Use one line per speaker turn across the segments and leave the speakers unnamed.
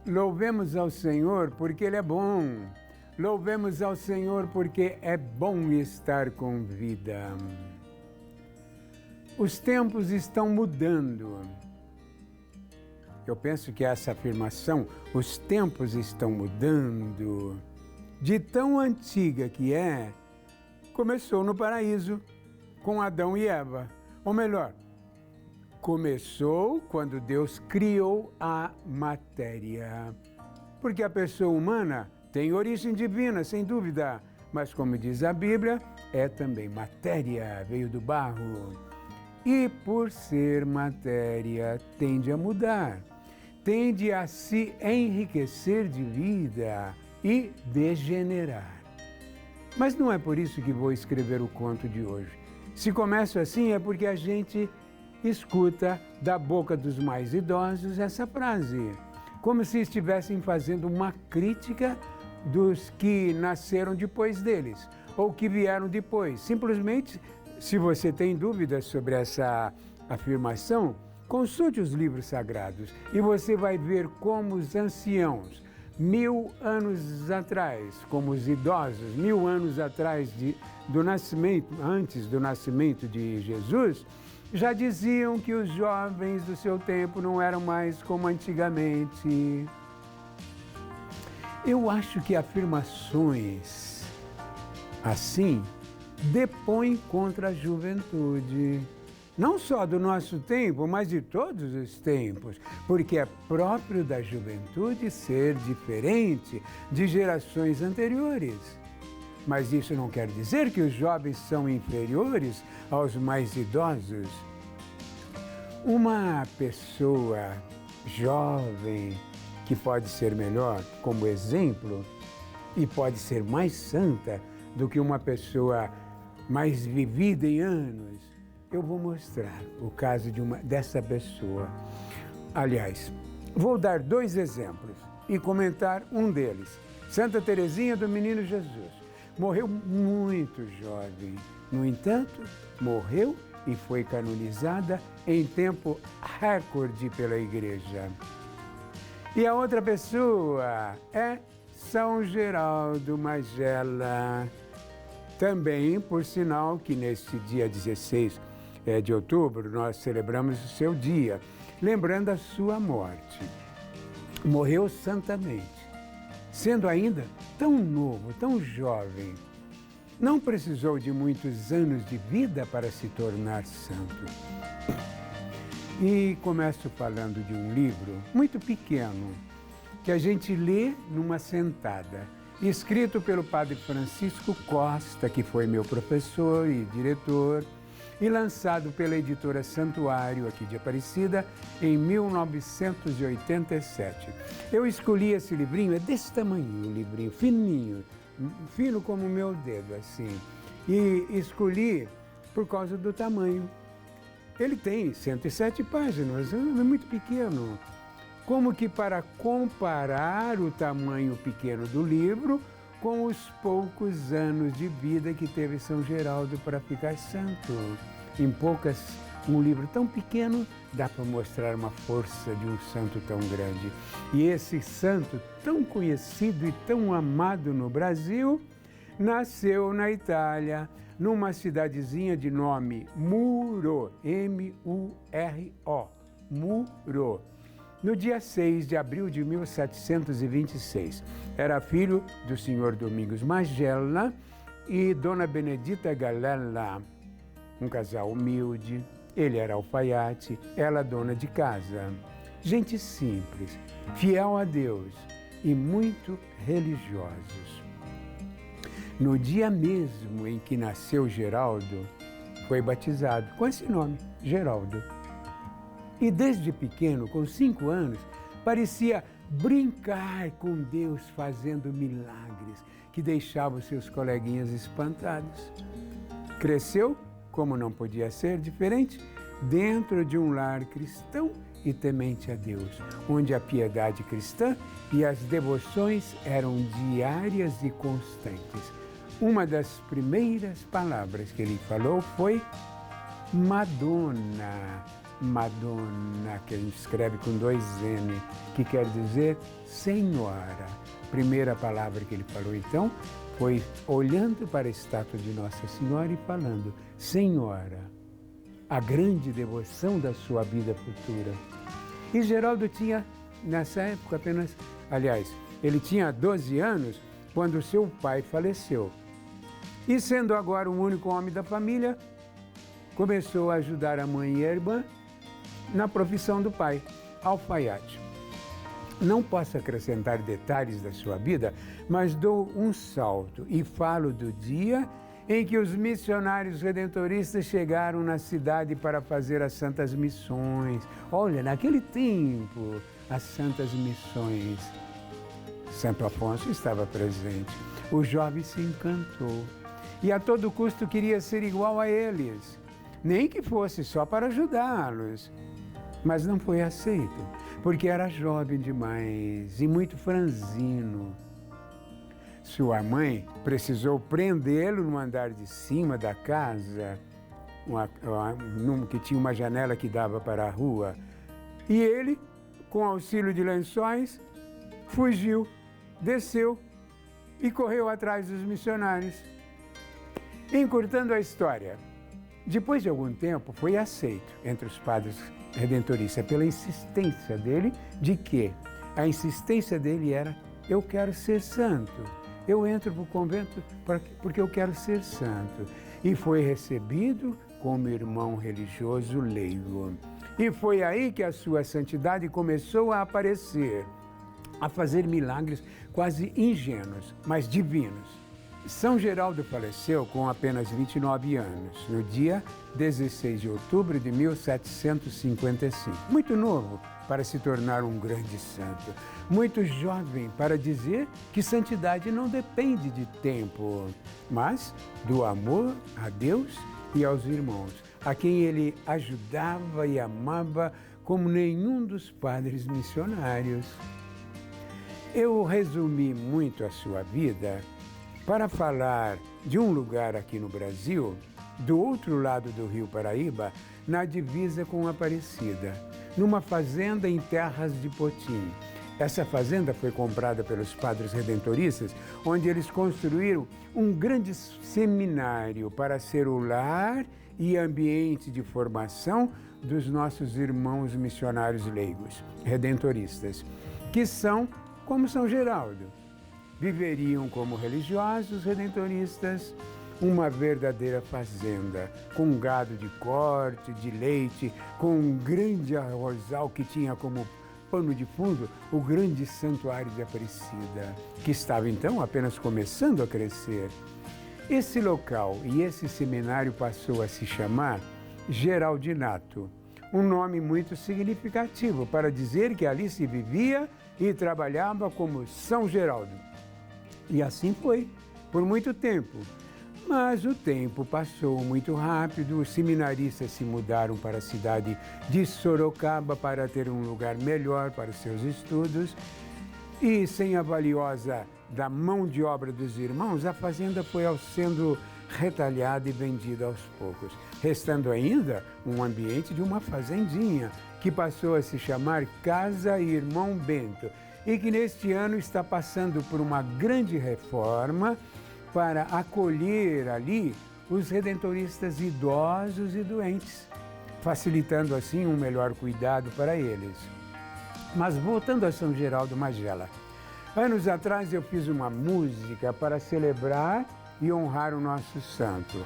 Louvemos ao Senhor porque Ele é bom. Louvemos ao Senhor porque é bom estar com vida. Os tempos estão mudando. Eu penso que essa afirmação, os tempos estão mudando, de tão antiga que é, começou no paraíso com Adão e Eva. Ou melhor, começou quando Deus criou a matéria. Porque a pessoa humana tem origem divina, sem dúvida, mas como diz a Bíblia, é também matéria, veio do barro. E por ser matéria, tende a mudar, tende a se enriquecer de vida e degenerar. Mas não é por isso que vou escrever o conto de hoje. Se começo assim é porque a gente escuta da boca dos mais idosos essa frase, como se estivessem fazendo uma crítica dos que nasceram depois deles, ou que vieram depois. Simplesmente, se você tem dúvidas sobre essa afirmação, consulte os livros sagrados e você vai ver como os anciãos, 1000 anos atrás, como os idosos, 1000 anos atrás do nascimento, antes do nascimento de Jesus, já diziam que os jovens do seu tempo não eram mais como antigamente. Eu acho que afirmações assim depõem contra a juventude. Não só do nosso tempo, mas de todos os tempos, porque é próprio da juventude ser diferente de gerações anteriores. Mas isso não quer dizer que os jovens são inferiores aos mais idosos. Uma pessoa jovem que pode ser melhor como exemplo e pode ser mais santa do que uma pessoa mais vivida em anos, eu vou mostrar o caso dessa pessoa. Aliás, vou dar 2 exemplos e comentar um deles. Santa Teresinha do Menino Jesus morreu muito jovem. No entanto, morreu e foi canonizada em tempo recorde pela Igreja. E a outra pessoa é São Geraldo Magela. Também, por sinal, que neste dia 16 de outubro nós celebramos o seu dia, lembrando a sua morte. Morreu santamente, sendo ainda tão novo, tão jovem. Não precisou de muitos anos de vida para se tornar santo. E começo falando de um livro muito pequeno, que a gente lê numa sentada, escrito pelo padre Francisco Costa, que foi meu professor e diretor, e lançado pela editora Santuário, aqui de Aparecida, em 1987. Eu escolhi esse livrinho, é desse tamanho, um livrinho fininho, fino como o meu dedo, assim. E escolhi por causa do tamanho. Ele tem 107 páginas, é muito pequeno. Como que para comparar o tamanho pequeno do livro com os poucos anos de vida que teve São Geraldo para ficar santo. Um livro tão pequeno dá para mostrar uma força de um santo tão grande. E esse santo tão conhecido e tão amado no Brasil, nasceu na Itália, numa cidadezinha de nome Muro, M-U-R-O, Muro, no dia 6 de abril de 1726. Era filho do senhor Domingos Magela e Dona Benedita Galella, um casal humilde. Ele era alfaiate, ela dona de casa. Gente simples, fiel a Deus e muito religiosos. No dia mesmo em que nasceu Geraldo, foi batizado com esse nome, Geraldo. E desde pequeno, com 5 anos, parecia brincar com Deus fazendo milagres que deixavam seus coleguinhas espantados. Cresceu, como não podia ser diferente, dentro de um lar cristão e temente a Deus, onde a piedade cristã e as devoções eram diárias e constantes. Uma das primeiras palavras que ele falou foi Madonna, Madonna, que a gente escreve com 2 N, que quer dizer Senhora. Primeira palavra que ele falou, então, foi olhando para a estátua de Nossa Senhora e falando, Senhora, a grande devoção da sua vida futura. E Geraldo tinha, nessa época, apenas... Aliás, ele tinha 12 anos quando seu pai faleceu. E sendo agora o único homem da família, começou a ajudar a mãe e a irmã na profissão do pai, alfaiate. Não posso acrescentar detalhes da sua vida, mas dou um salto e falo do dia em que os missionários redentoristas chegaram na cidade para fazer as santas missões. Olha, naquele tempo, as santas missões. Santo Afonso estava presente. O jovem se encantou e a todo custo queria ser igual a eles, nem que fosse só para ajudá-los. Mas não foi aceito, porque era jovem demais e muito franzino. Sua mãe precisou prendê-lo no andar de cima da casa, que tinha uma janela que dava para a rua. E ele, com auxílio de lençóis, fugiu, desceu e correu atrás dos missionários. Encurtando a história, depois de algum tempo foi aceito entre os padres redentoristas pela insistência dele de que a insistência dele era eu quero ser santo, eu entro para o convento porque eu quero ser santo. E foi recebido como irmão religioso leigo. E foi aí que a sua santidade começou a aparecer, a fazer milagres quase ingênuos, mas divinos. São Geraldo faleceu com apenas 29 anos, no dia 16 de outubro de 1755. Muito novo para se tornar um grande santo. Muito jovem para dizer que santidade não depende de tempo, mas do amor a Deus e aos irmãos, a quem ele ajudava e amava como nenhum dos padres missionários. Eu resumi muito a sua vida para falar de um lugar aqui no Brasil, do outro lado do Rio Paraíba, na divisa com Aparecida, numa fazenda em terras de Potim. Essa fazenda foi comprada pelos padres redentoristas, onde eles construíram um grande seminário para ser o lar e ambiente de formação dos nossos irmãos missionários leigos, redentoristas, que são como São Geraldo. Viveriam como religiosos redentoristas uma verdadeira fazenda, com gado de corte, de leite, com um grande arrozal que tinha como pano de fundo o grande santuário de Aparecida, que estava então apenas começando a crescer. Esse local e esse seminário passou a se chamar Geraldinato, um nome muito significativo para dizer que ali se vivia e trabalhava como São Geraldo. E assim foi, por muito tempo. Mas o tempo passou muito rápido, os seminaristas se mudaram para a cidade de Sorocaba para ter um lugar melhor para os seus estudos. E sem a valiosa da mão de obra dos irmãos, a fazenda foi sendo retalhada e vendida aos poucos, restando ainda um ambiente de uma fazendinha, que passou a se chamar Casa Irmão Bento, e que neste ano está passando por uma grande reforma para acolher ali os redentoristas idosos e doentes, facilitando assim um melhor cuidado para eles. Mas voltando a São Geraldo Magela, anos atrás eu fiz uma música para celebrar e honrar o nosso santo.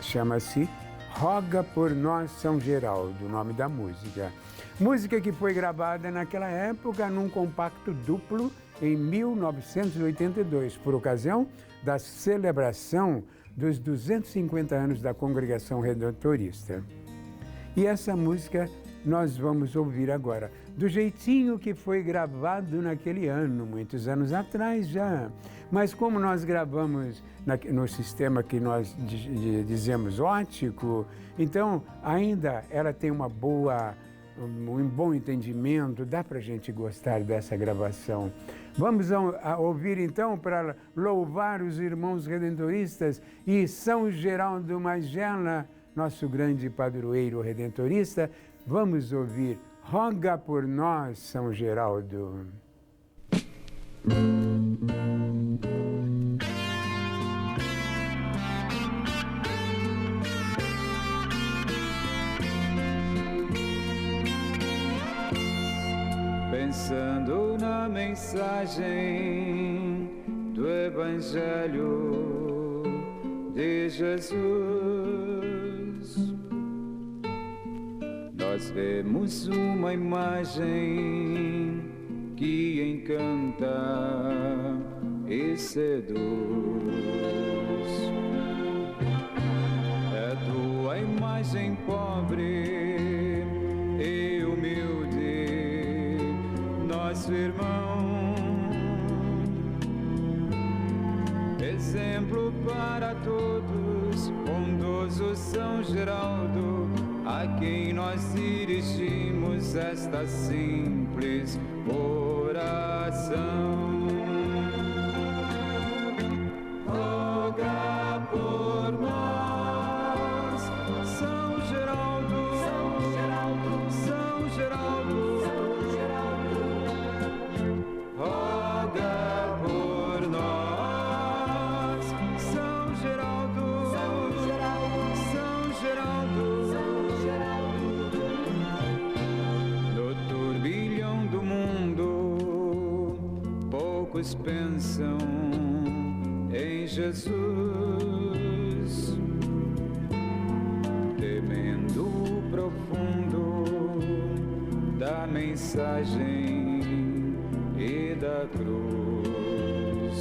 Chama-se Roga por Nós São Geraldo, o nome da música. Música que foi gravada naquela época num compacto duplo em 1982, por ocasião da celebração dos 250 anos da Congregação Redentorista. E essa música nós vamos ouvir agora, do jeitinho que foi gravado naquele ano, muitos anos atrás já. Mas como nós gravamos no sistema que nós dizemos ótico, então ainda ela tem um bom entendimento, dá para a gente gostar dessa gravação. Vamos ouvir então para louvar os irmãos redentoristas e São Geraldo Magela, nosso grande padroeiro redentorista, Vamos ouvir Roga por Nós, São Geraldo.
Pensando na mensagem do Evangelho de Jesus, nós vemos uma imagem que encanta e seduz. É tua imagem pobre e humilde, nosso irmão, exemplo para todos, bondoso São Geraldo, a quem nós dirigimos esta simples oração. Roga por nós, São Geraldo, São Geraldo, São Geraldo, São Geraldo. Roga por nós, São Geraldo, São Geraldo, São Geraldo, São Geraldo. No turbilhão do mundo, poucos pensam em Jesus, temendo o profundo da mensagem e da cruz.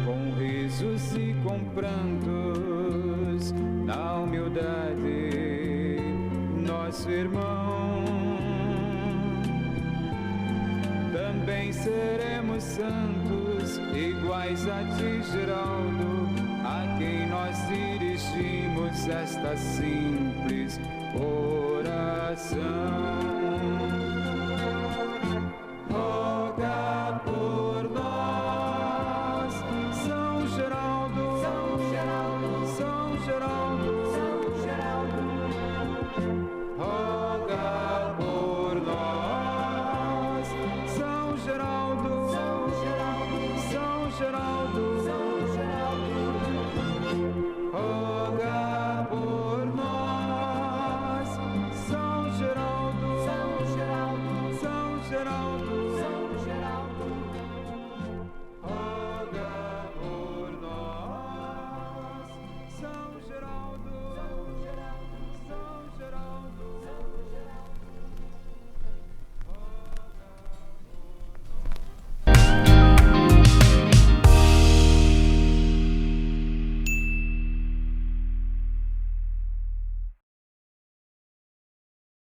Com risos e com prantos, na humildade, nosso irmão, também seremos santos, iguais a ti, Geraldo, a quem nós dirigimos esta simples oração.